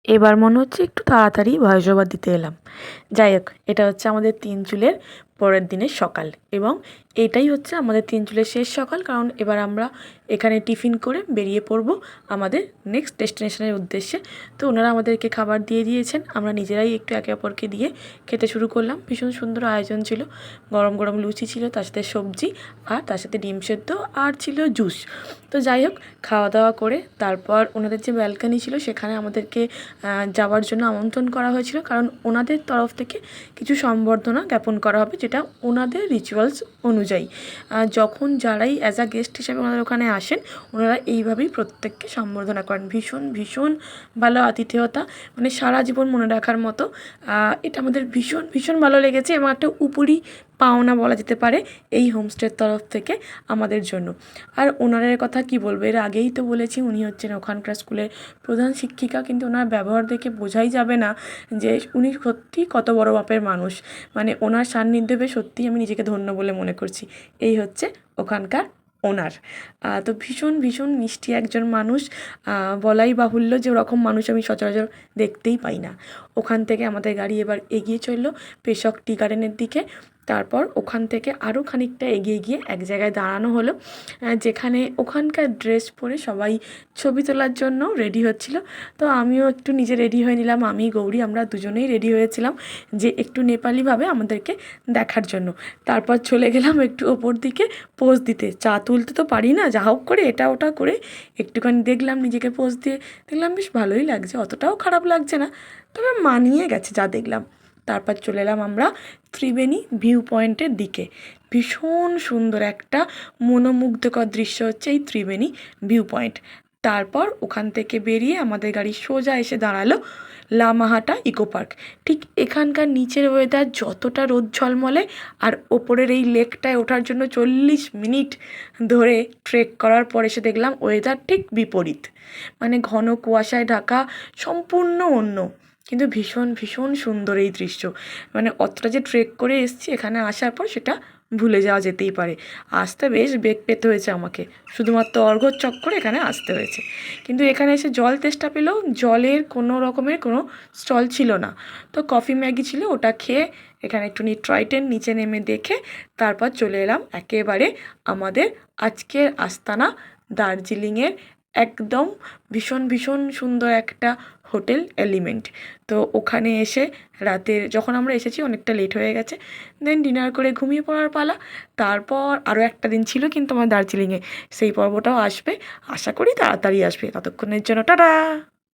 এবার মনে হচ্ছে একটু তাড়াতাড়ি ভয়েস ওভার দিতে এলাম। যাই হোক, এটা হচ্ছে আমাদের 3 চুলের পরের দিনের সকাল এবং এটাই হচ্ছে আমাদের 3 চুলের শেষ সকাল। কারণ এবার আমরা এখানে টিফিন করে বেরিয়ে পড়ব আমাদের নেক্সট ডেস্টিনেশনের উদ্দেশ্যে। তো ওনারা আমাদেরকে খাবার দিয়ে দিয়েছেন, আমরা নিজেরাই একটু একে অপরকে দিয়ে খেতে শুরু করলাম। ভীষণ সুন্দর আয়োজন ছিল, গরম গরম লুচি ছিল, তার সাথে সবজি আর তার সাথে ডিম সেদ্ধ আর ছিল জুস। তো যাই হোক, খাওয়া দাওয়া করে তারপর ওনাদের যে ব্যালকানি ছিল সেখানে আমাদেরকে যাওয়ার জন্য আমন্ত্রণ করা হয়েছিল, কারণ ওনাদের তরফ থেকে কিছু সম্বর্ধনা জ্ঞাপন করা হবে, যেটা ওনাদের রিচুয়ালস অনুযায়ী যখন যারাই অ্যাজ আ গেস্ট হিসেবে ওনাদের ওখানে আসেন ওনারা এইভাবেই প্রত্যেককে সম্বর্ধনা করেন। ভীষণ ভীষণ ভালো আতিথেয়তা, মানে সারা জীবন মনে রাখার মতো। এটা আমাদের ভীষণ ভীষণ ভালো লেগেছে এবং একটা উপরি পাওনা বলা যেতে পারে এই হোমস্টের তরফ থেকে আমাদের জন্য। আর ওনারের কথা কি বলবো, এর আগেই তো বলেছি উনি হচ্ছেন ওখানকার স্কুলের প্রধান শিক্ষিকা, কিন্তু ওনার ব্যবহার দেখে বোঝাই যাবে না যে উনি সত্যিই কত বড় মাপের মানুষ। মানে ওনার সান্নিধ্যে পেয়ে সত্যিই আমি নিজেকে ধন্য বলে মনে করছি। এই হচ্ছে ওখানকার ওনার। তো ভীষণ ভীষণ মিষ্টি একজন মানুষ, বলাই বাহুল্য যে ওরকম মানুষ আমি সচরাচর দেখতেই পাই না। ওখান থেকে আমাদের গাড়ি এবার এগিয়ে চললো পেশক টি গার্ডেনের দিকে। তারপর ওখান থেকে আরও খানিকটা এগিয়ে গিয়ে এক জায়গায় দাঁড়ানো হলো, যেখানে ওখানকার ড্রেস পরে সবাই ছবি তোলার জন্য রেডি হচ্ছিল। তো আমিও একটু নিজে রেডি হয়ে নিলাম, আমি গৌরী আমরা দুজনেই রেডি হয়েছিলাম যে একটু নেপালিভাবে আমাদেরকে দেখার জন্য। তারপর চলে গেলাম একটু ওপর দিকে পোজ দিতে। চা তুলতে তো পারি না, যা হোক করে এটা ওটা করে একটুখানি দেখলাম নিজেকে পোজ দিয়ে, দেখলাম বেশ ভালোই লাগছে, অতটাও খারাপ লাগছে না, তবে মানিয়ে গেছে যা দেখলাম। তারপর চলে এলাম আমরা ত্রিবেণী ভিউ পয়েন্টের দিকে। ভীষণ সুন্দর একটা মনোমুগ্ধকর দৃশ্য হচ্ছে এই ত্রিবেণী ভিউ পয়েন্ট। তারপর ওখান থেকে বেরিয়ে আমাদের গাড়ি সোজা এসে দাঁড়ালো লামাহাটা ইকো পার্ক। ঠিক এখানকার নিচের ওয়েদার যতটা রোদ ঝলমলে, আর ওপরের এই লেকটায় ওঠার জন্য 40 মিনিট ধরে ট্রেক করার পর এসে দেখলাম ওয়েদার ঠিক বিপরীত, মানে ঘন কুয়াশায় ঢাকা, সম্পূর্ণ অন্য। কিন্তু ভীষণ ভীষণ সুন্দর এই দৃশ্য, মানে অতটা যে ট্রেক করে এসেছি এখানে আসার পর সেটা ভুলে যাওয়া যেতেই পারে। আসতে বেশ বেগ পেতে হয়েছে আমাকে, শুধুমাত্র অর্ঘ্য চক্করে এখানে আসতে হয়েছে। কিন্তু এখানে এসে জল তেষ্টা পেলেও জলের কোনো রকমের কোনো স্টল ছিল না। তো কফি ম্যাগি ছিল, ওটা খেয়ে এখানে একটু টয় ট্রেন নিচে নেমে দেখে তারপর চলে এলাম একেবারে আমাদের আজকের আস্তানা দার্জিলিংয়ের একদম ভীষণ ভীষণ সুন্দর একটা হোটেল এলিমেন্ট। তো ওখানে এসে রাতের যখন আমরা এসেছি অনেকটা লেট হয়ে গেছে, দেন ডিনার করে ঘুমিয়ে পড়ার পালা। তারপর আরও একটা দিন ছিল কিন্তু আমার দার্জিলিংয়ে, সেই পর্বটাও আসবে, আশা করি তাড়াতাড়ি আসবে। ততক্ষণের জন্য টাটা।